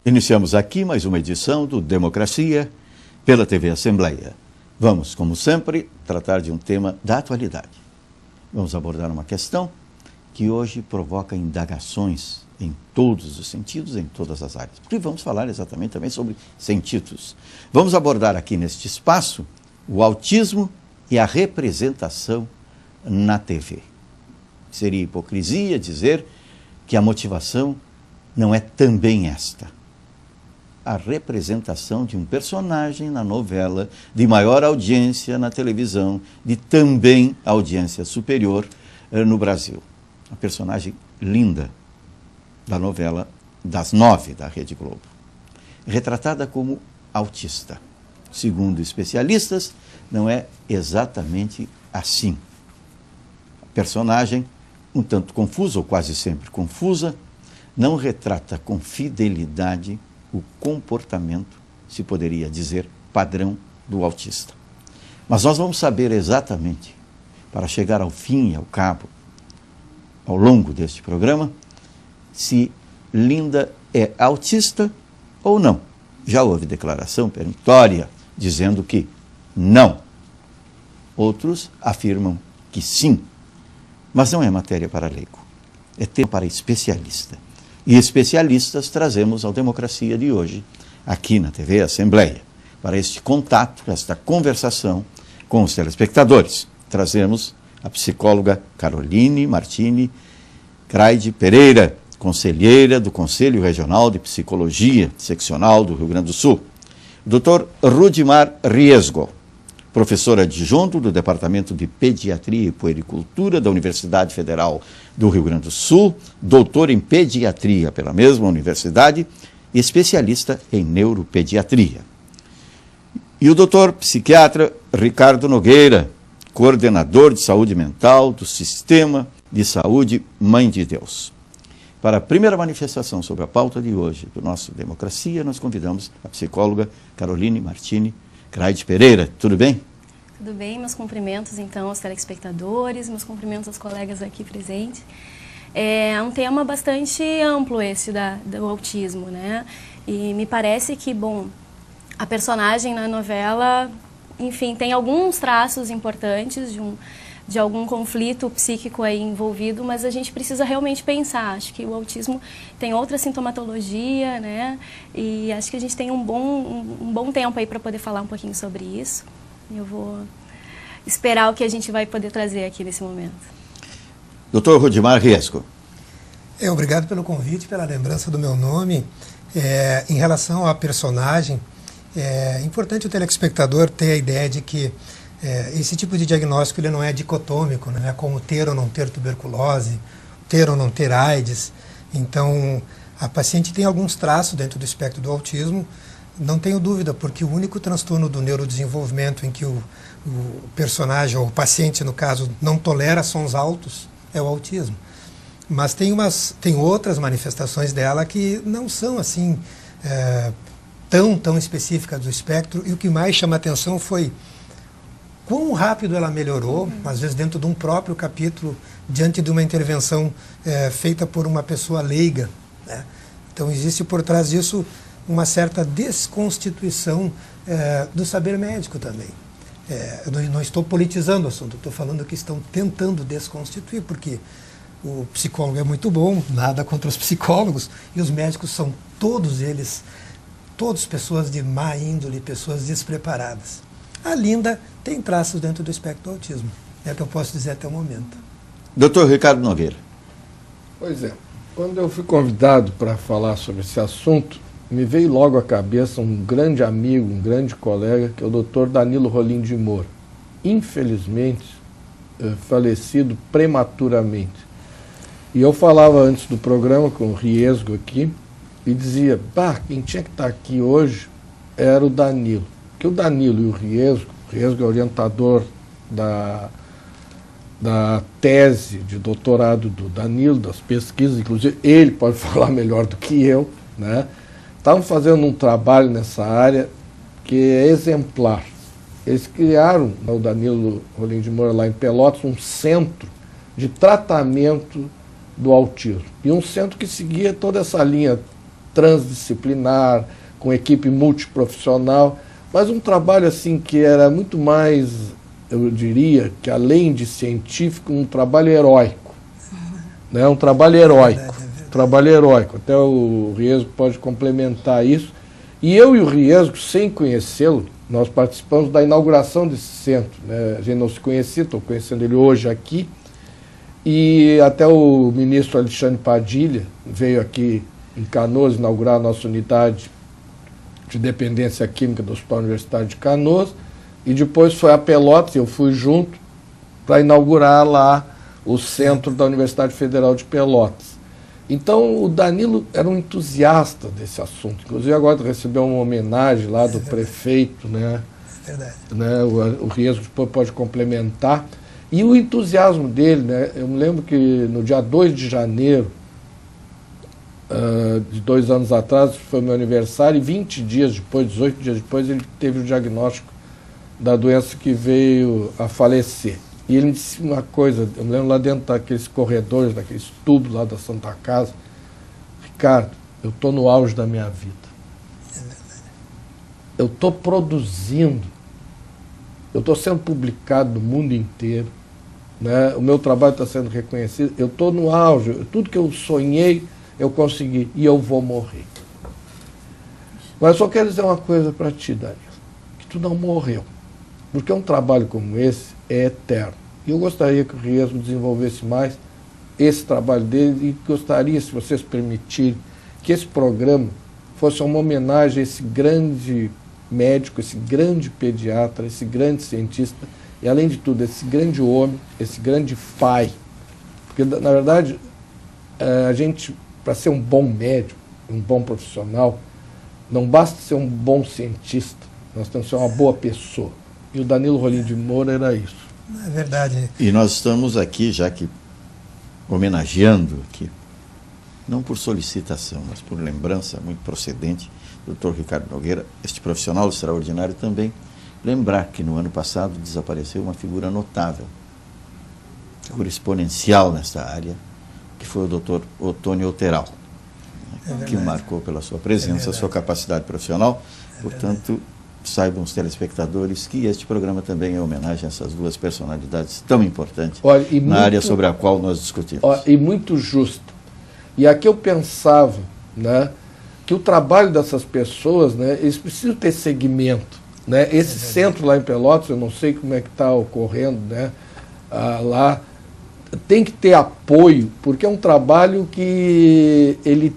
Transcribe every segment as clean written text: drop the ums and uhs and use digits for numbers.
Iniciamos aqui mais uma edição do Democracia pela TV Assembleia. Vamos, como sempre, tratar de um tema da atualidade. Vamos abordar uma questão que hoje provoca indagações em todos os sentidos, em todas as áreas. Porque vamos falar exatamente também sobre sentidos. Vamos abordar aqui neste espaço o autismo e a representação na TV. Seria hipocrisia dizer que a motivação não é também esta. A representação de um personagem na novela de maior audiência na televisão, de também audiência superior no Brasil. A personagem linda da novela das 9 da Rede Globo. Retratada como autista. Segundo especialistas, não é exatamente assim. A personagem, um tanto confusa, ou quase sempre confusa, não retrata com fidelidade o comportamento, se poderia dizer, padrão do autista. Mas nós vamos saber exatamente, para chegar ao fim e ao cabo, ao longo deste programa, se Linda é autista ou não. Já houve declaração peremptória dizendo que não. Outros afirmam que sim. Mas não é matéria para leigo, é tema para especialista. E especialistas trazemos ao Democracia de hoje, aqui na TV Assembleia, para este contato, esta conversação com os telespectadores. Trazemos a psicóloga Caroline Martini Craide Pereira, conselheira do Conselho Regional de Psicologia Seccional do Rio Grande do Sul. Dr. Rudimar Riesgo, professor adjunto do Departamento de Pediatria e Puericultura da Universidade Federal do Rio Grande do Sul, doutor em Pediatria pela mesma universidade e especialista em Neuropediatria. E o doutor psiquiatra Ricardo Nogueira, coordenador de saúde mental do Sistema de Saúde Mãe de Deus. Para a primeira manifestação sobre a pauta de hoje do nosso Democracia, nós convidamos a psicóloga Caroline Martini Craide Pereira. Tudo bem? Tudo bem, meus cumprimentos então aos telespectadores, meus cumprimentos aos colegas aqui presentes. É um tema bastante amplo esse do autismo, né? E me parece que, bom, a personagem na novela, enfim, tem alguns traços importantes de algum conflito psíquico aí envolvido, mas a gente precisa realmente pensar. Acho que o autismo tem outra sintomatologia, né? E acho que a gente tem um bom tempo aí para poder falar um pouquinho sobre isso. Eu vou esperar o que a gente vai poder trazer aqui nesse momento. Dr. Rudimar Riesgo. Obrigado pelo convite, pela lembrança do meu nome. Em relação à personagem, é importante o telespectador ter a ideia de que esse tipo de diagnóstico ele não é dicotômico, não é como ter ou não ter tuberculose, ter ou não ter AIDS. Então, a paciente tem alguns traços dentro do espectro do autismo, não tenho dúvida, porque o único transtorno do neurodesenvolvimento em que o personagem, ou o paciente, no caso, não tolera sons altos, é o autismo. Mas tem outras manifestações dela que não são assim tão específicas do espectro, e o que mais chama atenção foi quão rápido ela melhorou, às vezes dentro de um próprio capítulo, diante de uma intervenção feita por uma pessoa leiga, né? Então existe por trás disso uma certa desconstituição do saber médico também. Eu não estou politizando o assunto, estou falando que estão tentando desconstituir, porque o psicólogo é muito bom, nada contra os psicólogos, e os médicos são todos eles, todos pessoas de má índole, pessoas despreparadas. A Linda tem traços dentro do espectro do autismo, é o que eu posso dizer até o momento. Dr. Ricardo Nogueira. Pois é, quando eu fui convidado para falar sobre esse assunto, me veio logo à cabeça um grande amigo, um grande colega, que é o Dr. Danilo Rolim de Moura. Infelizmente, falecido prematuramente. E eu falava antes do programa com o Riesgo aqui, e dizia, quem tinha que estar aqui hoje era o Danilo. Porque o Danilo e o Riesgo é orientador da tese de doutorado do Danilo, das pesquisas, inclusive ele pode falar melhor do que eu, né? Estavam fazendo um trabalho nessa área que é exemplar. Eles criaram, o Danilo Rolim de Moura, lá em Pelotas, um centro de tratamento do autismo. E um centro que seguia toda essa linha transdisciplinar, com equipe multiprofissional, mas um trabalho assim que era muito mais, eu diria, que além de científico, um trabalho heróico. Né? Um trabalho heróico. Trabalho heróico. Até o Riesgo pode complementar isso. E eu e o Riesgo, sem conhecê-lo, nós participamos da inauguração desse centro. Né? A gente não se conhecia, estou conhecendo ele hoje aqui. E até o ministro Alexandre Padilha veio aqui em Canoas inaugurar a nossa unidade de dependência química do Hospital Universitário de Canoas. E depois foi a Pelotas, eu fui junto, para inaugurar lá o centro da Universidade Federal de Pelotas. Então, o Danilo era um entusiasta desse assunto. Inclusive, agora recebeu uma homenagem lá do prefeito, né? É verdade. Né? O Riesgo depois pode complementar. E o entusiasmo dele, né? Eu me lembro que no dia 2 de janeiro, de 2 anos atrás, foi meu aniversário, e 20 dias depois, 18 dias depois, ele teve o diagnóstico da doença que veio a falecer. E ele me disse uma coisa, eu me lembro lá dentro daqueles corredores, daqueles tubos lá da Santa Casa: Ricardo, eu estou no auge da minha vida. Eu estou produzindo, eu estou sendo publicado no mundo inteiro, né? O meu trabalho está sendo reconhecido, eu estou no auge, tudo que eu sonhei eu consegui, e eu vou morrer. Mas eu só quero dizer uma coisa para ti, Danilo, que tu não morreu, porque um trabalho como esse é eterno. E eu gostaria que o Riesgo desenvolvesse mais esse trabalho dele, e gostaria, se vocês permitirem, que esse programa fosse uma homenagem a esse grande médico, esse grande pediatra, esse grande cientista, e além de tudo, esse grande homem, esse grande pai. Porque, na verdade, a gente, para ser um bom médico, um bom profissional, não basta ser um bom cientista, nós temos que ser uma boa pessoa. E o Danilo Rolim de Moura era isso. É verdade. E nós estamos aqui, já que homenageando aqui, não por solicitação, mas por lembrança muito procedente do Dr. Ricardo Nogueira, este profissional extraordinário também, lembrar que no ano passado desapareceu uma figura notável, figura exponencial nesta área, que foi o Dr. Otônio Oteral, que o marcou pela sua presença, sua capacidade profissional. Portanto, saibam os telespectadores que este programa também é homenagem a essas duas personalidades tão importantes na área sobre a qual nós discutimos. E muito justo. E aqui eu pensava, né, que o trabalho dessas pessoas, né, eles precisam ter segmento. Né? Esse centro lá em Pelotas, eu não sei como é que está ocorrendo, né, lá, tem que ter apoio, porque é um trabalho que ele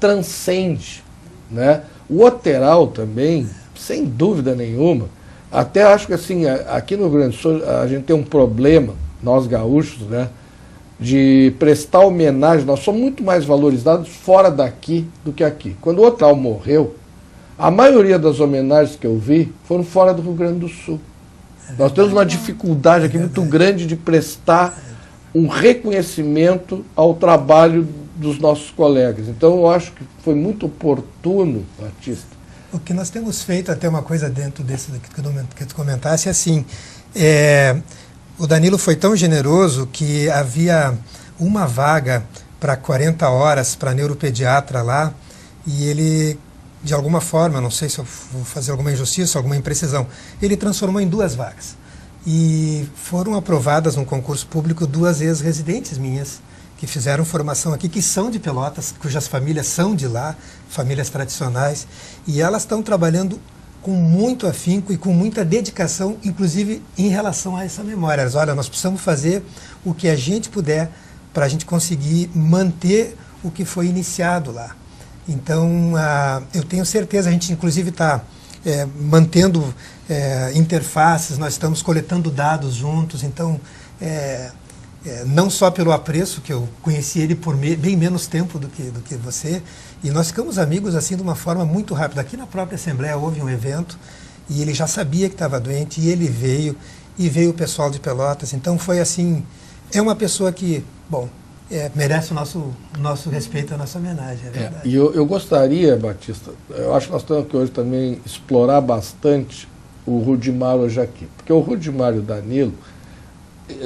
transcende. Né? O Oteral também, sem dúvida nenhuma, até acho que assim, aqui no Rio Grande do Sul a gente tem um problema, nós gaúchos, né, de prestar homenagem. Nós somos muito mais valorizados fora daqui do que aqui. Quando o Oteral morreu, a maioria das homenagens que eu vi foram fora do Rio Grande do Sul. Nós temos uma dificuldade aqui muito grande de prestar um reconhecimento ao trabalho dos nossos colegas. Então eu acho que foi muito oportuno, Batista. O que nós temos feito, até uma coisa dentro desse que tu comentasse, é assim, o Danilo foi tão generoso que havia uma vaga para 40 horas para neuropediatra lá, e ele, de alguma forma, não sei se eu vou fazer alguma injustiça, alguma imprecisão, ele transformou em 2 vagas. E foram aprovadas no concurso público 2 ex-residentes minhas, que fizeram formação aqui, que são de Pelotas, cujas famílias são de lá, famílias tradicionais, e elas estão trabalhando com muito afinco e com muita dedicação, inclusive em relação a essa memória. Elas, olha, nós precisamos fazer o que a gente puder para a gente conseguir manter o que foi iniciado lá. Então, eu tenho certeza, a gente inclusive está mantendo interfaces, nós estamos coletando dados juntos, então, não só pelo apreço, que eu conheci ele por bem menos tempo do que você, e nós ficamos amigos assim de uma forma muito rápida. Aqui na própria Assembleia houve um evento, e ele já sabia que estava doente, e ele veio, e veio o pessoal de Pelotas, então foi assim, é uma pessoa que, bom, merece o nosso respeito, a nossa homenagem, é verdade. E eu gostaria, Batista, eu acho que nós temos que hoje também explorar bastante o Rudimar hoje aqui, porque o Rudimar e o Danilo,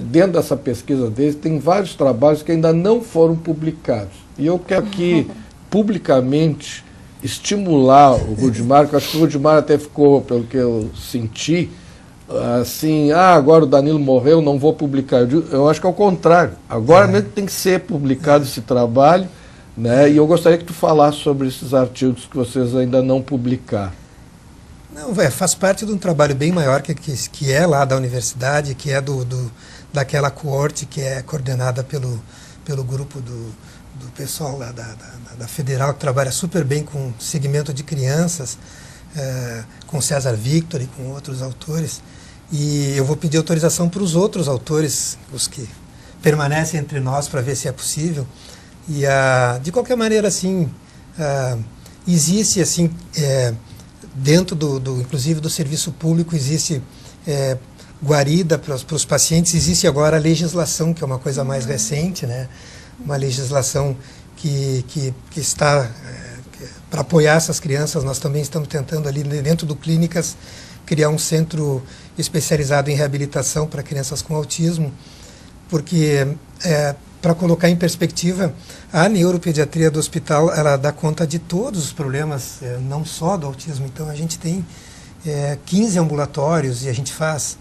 dentro dessa pesquisa deles, tem vários trabalhos que ainda não foram publicados. E eu quero aqui publicamente estimular o Rudimar, que eu acho que o Rudimar até ficou, pelo que eu senti, assim, agora o Danilo morreu, não vou publicar. Eu acho que é o contrário. Agora mesmo tem que ser publicado esse trabalho, né? E eu gostaria que tu falasse sobre esses artigos que vocês ainda não publicaram. Não, faz parte de um trabalho bem maior que é lá da universidade, que é daquela coorte que é coordenada pelo grupo do pessoal lá da Federal, que trabalha super bem com segmento de crianças, com César Victor e com outros autores. E eu vou pedir autorização para os outros autores, os que permanecem entre nós, para ver se é possível. E, de qualquer maneira, assim, existe, assim, dentro inclusive do serviço público, existe guarida para os pacientes. Existe agora a legislação, que é uma coisa mais recente, né? Uma legislação que está para apoiar essas crianças. Nós também estamos tentando ali dentro do Clínicas criar um centro especializado em reabilitação para crianças com autismo, porque para colocar em perspectiva, a neuropediatria do hospital, ela dá conta de todos os problemas, não só do autismo. Então a gente tem 15 ambulatórios e a gente faz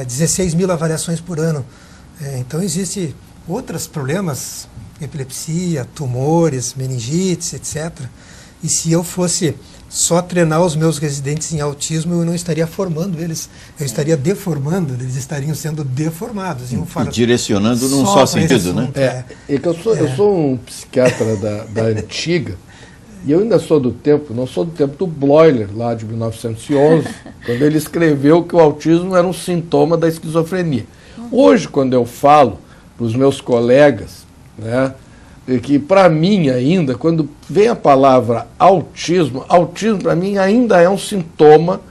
16 mil avaliações por ano. Então existe outros problemas, epilepsia, tumores, meningites, etc. E se eu fosse só treinar os meus residentes em autismo, eu não estaria formando eles, eu estaria deformando, eles estariam sendo deformados. E direcionando num só sentido, né? Eu sou um psiquiatra da antiga, e eu ainda sou do tempo, não sou do tempo do Bloiler, lá de 1911, quando ele escreveu que o autismo era um sintoma da esquizofrenia. Hoje, quando eu falo para os meus colegas, né, que para mim ainda, quando vem a palavra autismo para mim ainda é um sintoma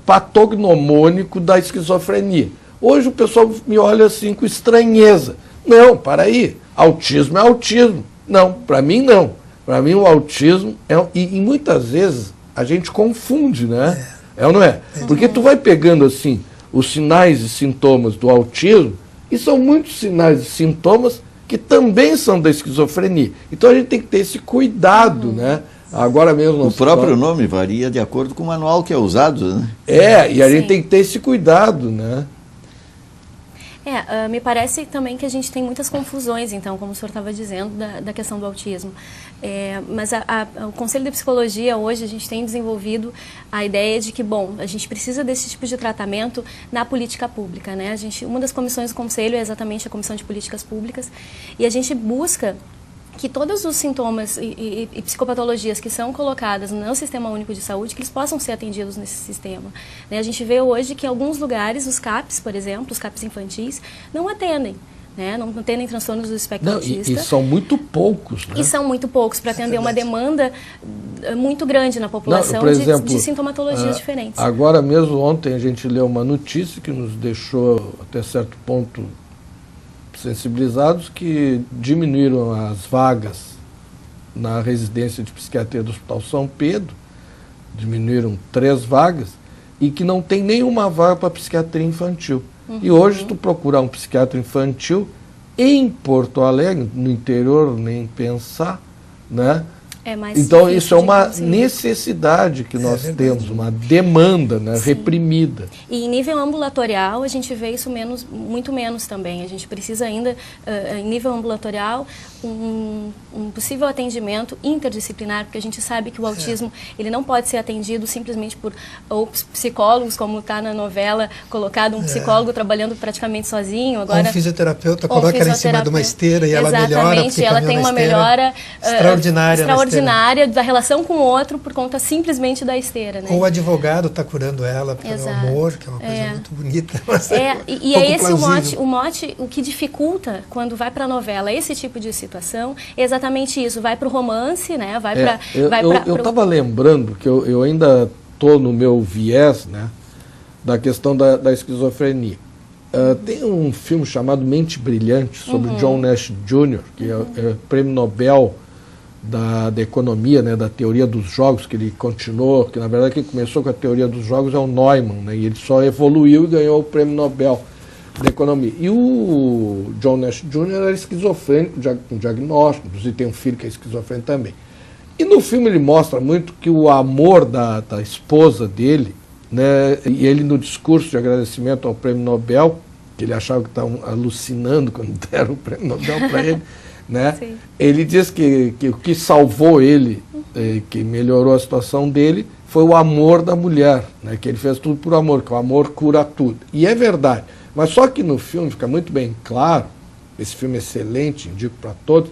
patognomônico da esquizofrenia. Hoje o pessoal me olha assim com estranheza. Não, para aí, autismo é autismo. Não, para mim não. Para mim o autismo e muitas vezes a gente confunde, né? É ou não é? Porque tu vai pegando assim os sinais e sintomas do autismo, e são muitos sinais e sintomas que também são da esquizofrenia. Então a gente tem que ter esse cuidado, né? Agora mesmo... O próprio nome varia de acordo com o manual que é usado, né? E a gente tem que ter esse cuidado, né? Me parece também que a gente tem muitas confusões, então, como o senhor estava dizendo, da questão do autismo. Mas o Conselho de Psicologia, hoje, a gente tem desenvolvido a ideia de que, bom, a gente precisa desse tipo de tratamento na política pública, né? Uma das comissões do Conselho é exatamente a Comissão de Políticas Públicas, e a gente busca que todos os sintomas e psicopatologias que são colocadas no Sistema Único de Saúde, que eles possam ser atendidos nesse sistema. A gente vê hoje que em alguns lugares, os CAPs, por exemplo, os CAPs infantis, não atendem. Não atendem transtornos do espectro autista. E são muito poucos, né? E são muito poucos para atender uma demanda muito grande na população de sintomatologias diferentes. Agora mesmo, ontem, a gente leu uma notícia que nos deixou, até certo ponto, sensibilizados, que diminuíram as vagas na residência de psiquiatria do Hospital São Pedro, diminuíram 3 vagas, e que não tem nenhuma vaga para psiquiatria infantil. E hoje, tu procurar um psiquiatra infantil em Porto Alegre, no interior, nem pensar, né? Então, isso é uma necessidade que nós temos, uma demanda, né, reprimida. E em nível ambulatorial, a gente vê isso muito menos também. A gente precisa ainda, em nível ambulatorial, um possível atendimento interdisciplinar, porque a gente sabe que o autismo ele não pode ser atendido simplesmente por psicólogos, como está na novela, colocado um psicólogo trabalhando praticamente sozinho. Agora, um fisioterapeuta coloca ela em cima de uma esteira e ela melhora. Exatamente, ela tem uma melhora extraordinária da relação com o outro por conta simplesmente da esteira, né? Ou o advogado está curando ela pelo amor, que é uma coisa muito bonita. E é esse o mote, o que dificulta quando vai para a novela esse tipo de situação, é exatamente isso, vai para o romance, né? Eu estava lembrando que eu ainda estou no meu viés, né, da questão da esquizofrenia. Tem um filme chamado Mente Brilhante, sobre John Nash Jr., que é prêmio Nobel da economia, né, da teoria dos jogos, que ele continuou, que na verdade quem começou com a teoria dos jogos é o Neumann, né, e ele só evoluiu e ganhou o prêmio Nobel. da economia. E o John Nash Jr. era esquizofrênico, com diagnóstico, inclusive tem um filho que é esquizofrênico também. E no filme ele mostra muito que o amor da esposa dele, né, e ele no discurso de agradecimento ao Prêmio Nobel, que ele achava que estavam alucinando quando deram o Prêmio Nobel para ele, né, ele diz que o que salvou ele, que melhorou a situação dele, foi o amor da mulher, né, que ele fez tudo por amor, que o amor cura tudo. E é verdade. Mas só que no filme fica muito bem claro, esse filme é excelente, indico para todos,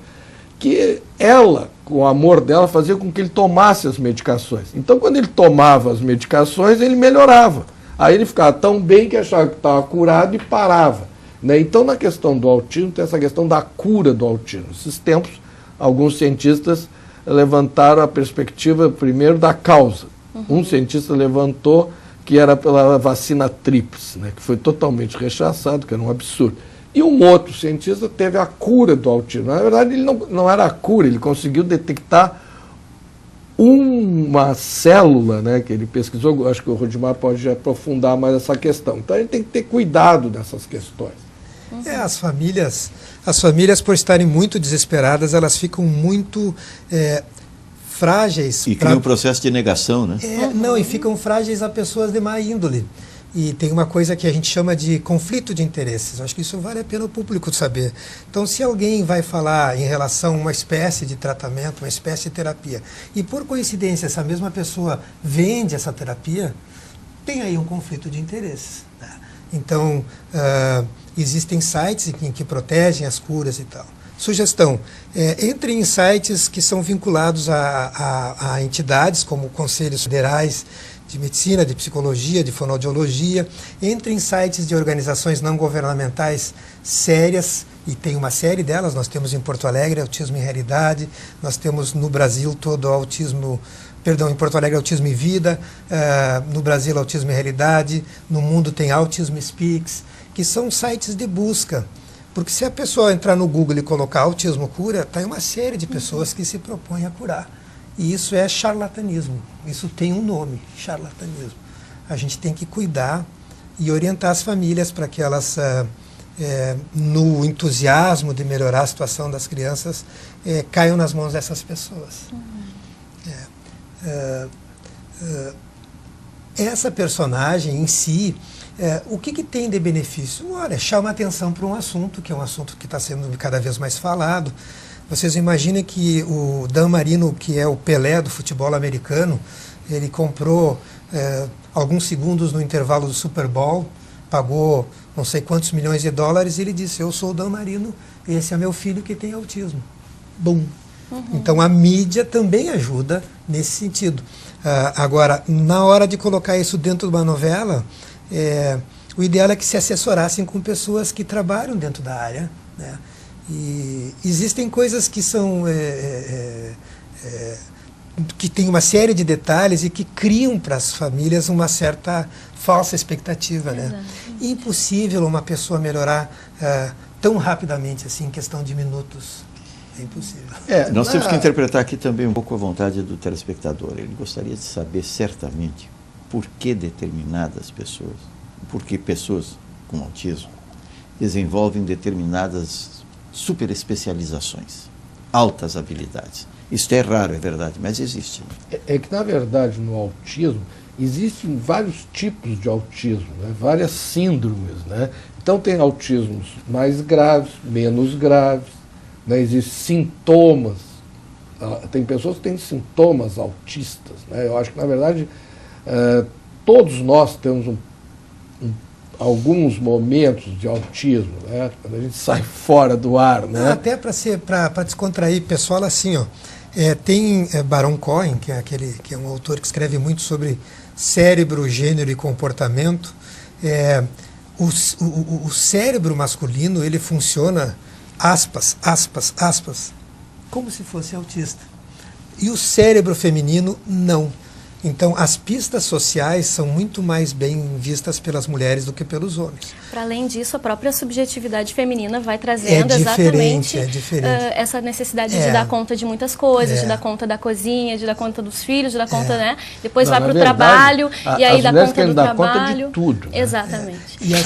que ela, com o amor dela, fazia com que ele tomasse as medicações. Então, quando ele tomava as medicações, ele melhorava. Aí ele ficava tão bem que achava que estava curado e parava. Né? Então, na questão do autismo, tem essa questão da cura do autismo. Nesses tempos, alguns cientistas levantaram a perspectiva, primeiro, da causa. Um cientista levantou que era pela vacina tríplice, né, que foi totalmente rechaçado, que era um absurdo. E um outro cientista teve a cura do autismo. Na verdade, ele não era a cura, ele conseguiu detectar uma célula, né, que ele pesquisou, acho que o Rudimar pode aprofundar mais essa questão. Então, a gente tem que ter cuidado dessas questões. As famílias, por estarem muito desesperadas, elas ficam muito frágeis. E cria um processo de negação, né? Não, e ficam frágeis a pessoas de má índole. E tem uma coisa que a gente chama de conflito de interesses. Acho que isso vale a pena o público saber. Então, se alguém vai falar em relação a uma espécie de tratamento, uma espécie de terapia, e por coincidência essa mesma pessoa vende essa terapia, tem aí um conflito de interesses. Né? Então, existem sites que protegem as curas e tal. Sugestão, entre em sites que são vinculados a entidades como conselhos federais de medicina, de psicologia, de fonoaudiologia, entre em sites de organizações não governamentais sérias, e tem uma série delas, nós temos em Porto Alegre Autismo em Realidade, nós temos no Brasil todo autismo, em Porto Alegre Autismo e Vida, no Brasil Autismo em Realidade, no mundo tem Autism Speaks, que são sites de busca. Porque se a pessoa entrar no Google e colocar autismo cura, está uma série de pessoas que se propõem a curar. E isso é charlatanismo. Isso tem um nome, charlatanismo. A gente tem que cuidar e orientar as famílias para que elas, no entusiasmo de melhorar a situação das crianças, caiam nas mãos dessas pessoas. Essa personagem em si, o que tem de benefício? Olha, chama atenção para um assunto, que é um assunto que está sendo cada vez mais falado. Vocês imaginem que o Dan Marino, que é o Pelé do futebol americano, ele comprou alguns segundos no intervalo do Super Bowl, pagou não sei quantos milhões de dólares, e ele disse: eu sou o Dan Marino, esse é meu filho que tem autismo. Bum! Então a mídia também ajuda nesse sentido. Agora, na hora de colocar isso dentro de uma novela, o ideal é que se assessorassem com pessoas que trabalham dentro da área, né? E existem coisas que são que tem uma série de detalhes e que criam para as famílias uma certa falsa expectativa, né? Impossível uma pessoa melhorar tão rapidamente assim, em questão de minutos. É impossível. Nós temos que interpretar aqui também um pouco a vontade do telespectador. Ele gostaria de saber certamente por que determinadas pessoas, por que pessoas com autismo desenvolvem determinadas superespecializações, altas habilidades. Isto é raro, é verdade, mas existe. É que, na verdade, no autismo, existem vários tipos de autismo, né? Várias síndromes. Né? Então, tem autismos mais graves, menos graves, né? Existem sintomas. Tem pessoas que têm sintomas autistas. Né? Eu acho que, na verdade, todos nós temos alguns momentos de autismo, né? Quando a gente sai fora do ar. Né? Até para descontrair, pessoal, assim, ó, tem Baron Cohen, que é um autor que escreve muito sobre cérebro, gênero e comportamento. O cérebro masculino, ele funciona, aspas, como se fosse autista. E o cérebro feminino, não. Então, as pistas sociais são muito mais bem vistas pelas mulheres do que pelos homens. Para além disso, a própria subjetividade feminina vai trazendo exatamente essa necessidade de dar conta de muitas coisas, de dar conta da cozinha, de dar conta dos filhos, de dar conta, né? Depois vai para o trabalho, e aí dá conta do trabalho. Conta de tudo, né? Exatamente.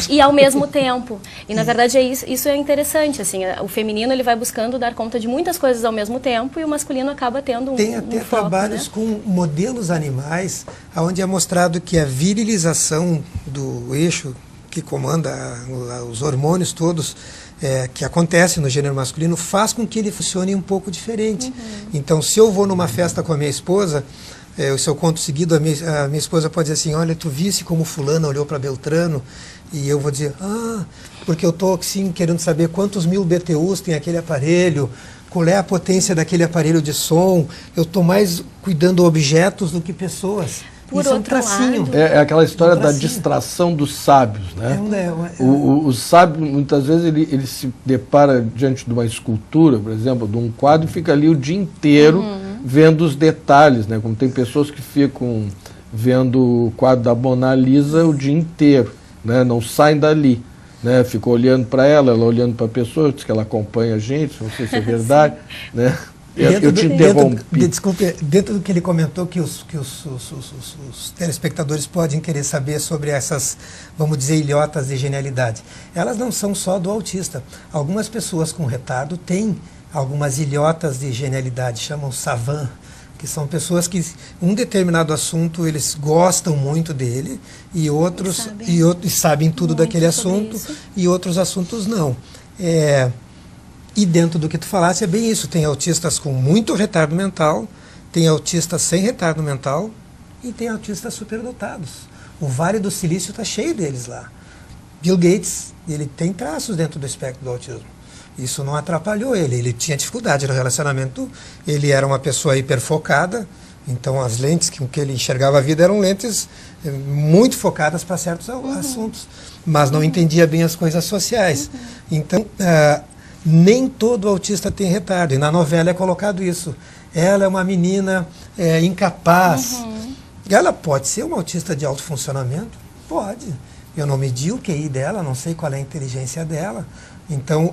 E ao mesmo tempo. E na verdade isso é interessante, assim, o feminino ele vai buscando dar conta de muitas coisas ao mesmo tempo e o masculino acaba tendo Tem até foco, trabalhos, né, com modelos animais, onde é mostrado que a virilização do eixo que comanda os hormônios todos que acontecem no gênero masculino faz com que ele funcione um pouco diferente. Então, se eu vou numa festa com a minha esposa, se eu conto seguido, a minha esposa pode dizer assim, olha, tu visse como fulana olhou para Beltrano, e eu vou dizer, porque eu estou assim, querendo saber quantos 1000 BTUs tem aquele aparelho, qual é a potência daquele aparelho de som, eu estou mais cuidando objetos do que pessoas. Por outro lado, é aquela história da distração dos sábios, né? O sábio, muitas vezes, ele se depara diante de uma escultura, por exemplo, de um quadro, e fica ali o dia inteiro vendo os detalhes, né? Como tem pessoas que ficam vendo o quadro da Mona Lisa o dia inteiro, né? Não saem dali, né? Ficam olhando para ela olhando para a pessoa, diz que ela acompanha a gente, não sei se é verdade, né? Eu te interrompi. Desculpe, dentro do que ele comentou, que os telespectadores podem querer saber sobre essas, vamos dizer, ilhotas de genialidade. Elas não são só do autista. Algumas pessoas com retardo têm algumas ilhotas de genialidade, chamam savant, que são pessoas que um determinado assunto eles gostam muito dele e outros sabem tudo daquele assunto e outros assuntos não. E dentro do que tu falaste é bem isso, tem autistas com muito retardo mental, tem autistas sem retardo mental e tem autistas superdotados. O Vale do Silício está cheio deles lá. Bill Gates, ele tem traços dentro do espectro do autismo. Isso não atrapalhou ele tinha dificuldade no relacionamento, ele era uma pessoa hiperfocada, então as lentes com que ele enxergava a vida eram lentes muito focadas para certos assuntos, mas não entendia bem as coisas sociais. Então, nem todo autista tem retardo, e na novela é colocado isso. Ela é uma menina incapaz. Ela pode ser uma autista de alto funcionamento? Pode. Eu não medi o QI dela, não sei qual é a inteligência dela. Então,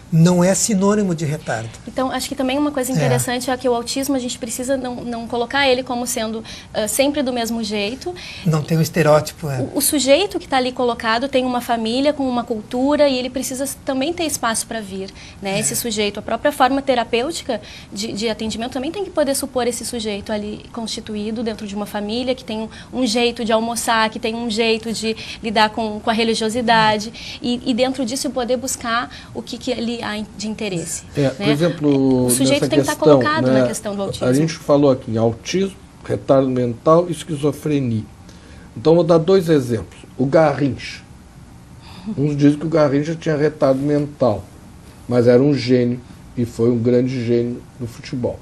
não é sinônimo de retardo. Então, acho que também uma coisa interessante é que o autismo a gente precisa não colocar ele como sendo sempre do mesmo jeito. Não tem um estereótipo. O sujeito que está ali colocado tem uma família com uma cultura e ele precisa também ter espaço para vir, né? Esse sujeito, a própria forma terapêutica de atendimento também tem que poder supor esse sujeito ali constituído dentro de uma família que tem um jeito de almoçar, que tem um jeito de lidar com a religiosidade e dentro disso poder buscar o que ali há de interesse. Né? Por exemplo, o sujeito tem que estar colocado na questão do autismo. A gente falou aqui em autismo, retardo mental e esquizofrenia. Então, vou dar 2 exemplos. O Garrincha. Uns dizem que o Garrincha tinha retardo mental, mas era um gênio e foi um grande gênio do futebol.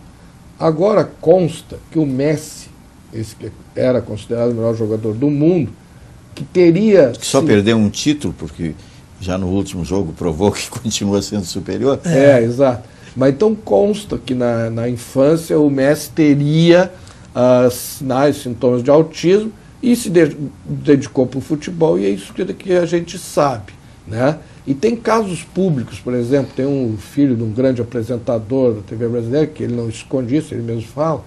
Agora consta que o Messi, esse que era considerado o melhor jogador do mundo, que teria... Só perdeu um título, porque já no último jogo provou que continua sendo superior. Exato. Mas então consta que na infância o Messi teria sinais, sintomas de autismo e se dedicou para o futebol, e é isso que a gente sabe, né? E tem casos públicos, por exemplo, tem um filho de um grande apresentador da TV brasileira, que ele não esconde isso, ele mesmo fala,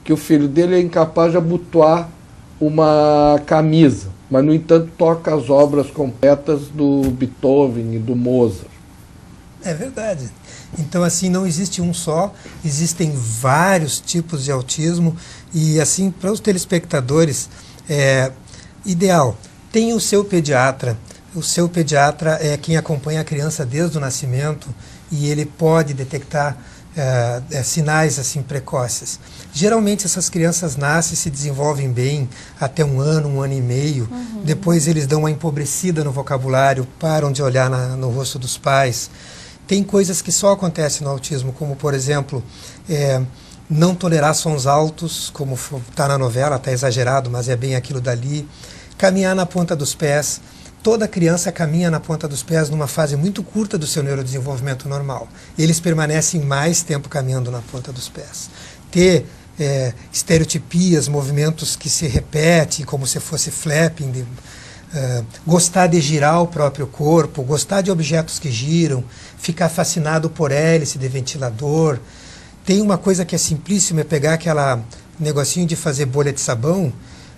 que o filho dele é incapaz de abotoar uma camisa, mas, no entanto, toca as obras completas do Beethoven e do Mozart. É verdade. Então, assim, não existe um só, existem vários tipos de autismo e, assim, para os telespectadores, ideal, tem o seu pediatra. O seu pediatra é quem acompanha a criança desde o nascimento e ele pode detectar sinais assim precoces. Geralmente essas crianças nascem e se desenvolvem bem até 1 ano, 1 ano e meio. Depois eles dão uma empobrecida no vocabulário, param de olhar no rosto dos pais. Tem coisas que só acontecem no autismo, como por exemplo, não tolerar sons altos, como está na novela, está exagerado, mas é bem aquilo dali. Caminhar na ponta dos pés. Toda criança caminha na ponta dos pés numa fase muito curta do seu neurodesenvolvimento normal. Eles permanecem mais tempo caminhando na ponta dos pés. Ter estereotipias, movimentos que se repetem, como se fosse flapping, gostar de girar o próprio corpo, gostar de objetos que giram, ficar fascinado por hélice de ventilador. Tem uma coisa que é simplíssima, é pegar aquela negocinho de fazer bolha de sabão,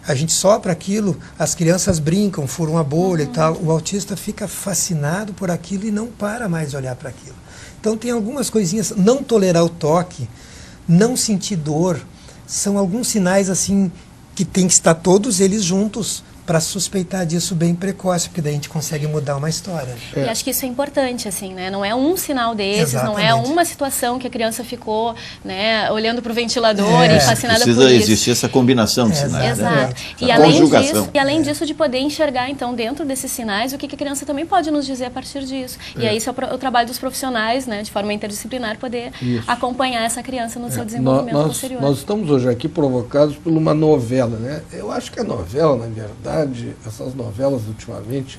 a gente sopra aquilo, as crianças brincam, furam a bolha e tal, o autista fica fascinado por aquilo e não para mais de olhar para aquilo. Então tem algumas coisinhas, não tolerar o toque, não sentir dor, são alguns sinais assim que tem que estar todos eles juntos para suspeitar disso bem precoce, porque daí a gente consegue mudar uma história. E acho que isso é importante, assim, né? Não é um sinal desses, Exatamente. Não é uma situação que a criança ficou, né, olhando para o ventilador e fascinada por isso. Precisa existir essa combinação de sinais. Exato. Né? E além disso, de poder enxergar, então, dentro desses sinais, o que a criança também pode nos dizer a partir disso. E aí, isso é o trabalho dos profissionais, né, de forma interdisciplinar, poder acompanhar essa criança no seu desenvolvimento posterior. Nós estamos hoje aqui provocados por uma novela, né? Eu acho que a novela, na verdade, essas novelas ultimamente,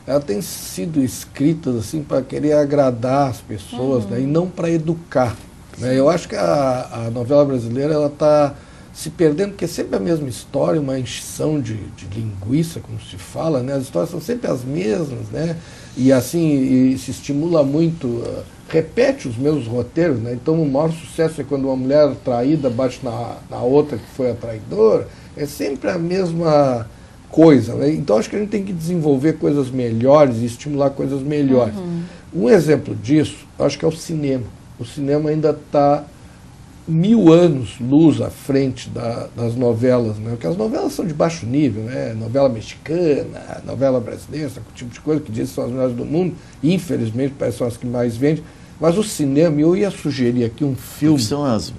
elas têm sido escritas assim para querer agradar as pessoas, né, e não para educar. Né? Eu acho que a novela brasileira ela está se perdendo, porque é sempre a mesma história, uma encheção de linguiça, como se fala, né? As histórias são sempre as mesmas, né? E assim, se estimula muito, repete os mesmos roteiros, né? Então o maior sucesso é quando uma mulher traída bate na outra que foi a traidora, é sempre a mesma coisa, né? Então acho que a gente tem que desenvolver coisas melhores e estimular coisas melhores. Um exemplo disso, acho que é o cinema. O cinema ainda está 1000 anos luz à frente das novelas, né? Porque as novelas são de baixo nível, né? Novela mexicana, novela brasileira, esse tipo de coisa que dizem que são as melhores do mundo, infelizmente são as que mais vendem. Mas o cinema, eu ia sugerir aqui um filme... Que são as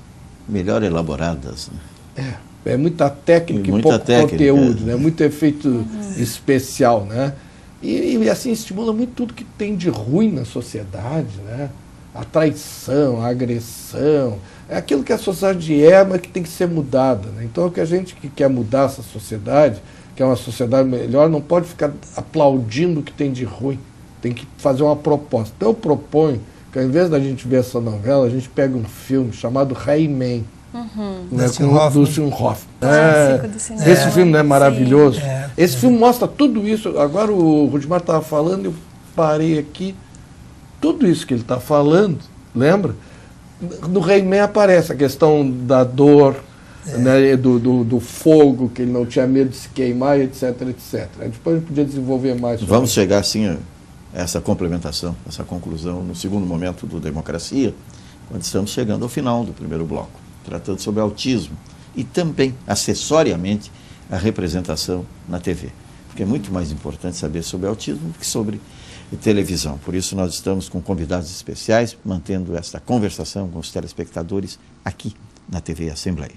melhor elaboradas, né? É muita técnica e pouco conteúdo, né? Muito efeito especial, né? E assim estimula muito tudo que tem de ruim na sociedade, né? A traição, a agressão, é aquilo que a sociedade é, mas que tem que ser mudada, né? Então, o que a gente que quer mudar essa sociedade, que é uma sociedade melhor, não pode ficar aplaudindo o que tem de ruim, tem que fazer uma proposta. Então, eu proponho que ao invés da gente ver essa novela, a gente pega um filme chamado He-Man, né, com o Dustin Hoffman. Esse filme é maravilhoso. Esse filme mostra tudo isso. Agora o Rudimar estava falando, eu parei aqui. Tudo isso que ele está falando, lembra? No He-Man aparece a questão da dor, né, do fogo, que ele não tinha medo de se queimar, etc, etc. Depois a gente podia desenvolver mais. Vamos chegar, sim, a essa complementação, essa conclusão no segundo momento do Democracia, quando estamos chegando ao final do primeiro bloco, tratando sobre autismo e também, acessoriamente, a representação na TV. Porque é muito mais importante saber sobre autismo do que sobre televisão. Por isso nós estamos com convidados especiais, mantendo esta conversação com os telespectadores aqui na TV Assembleia.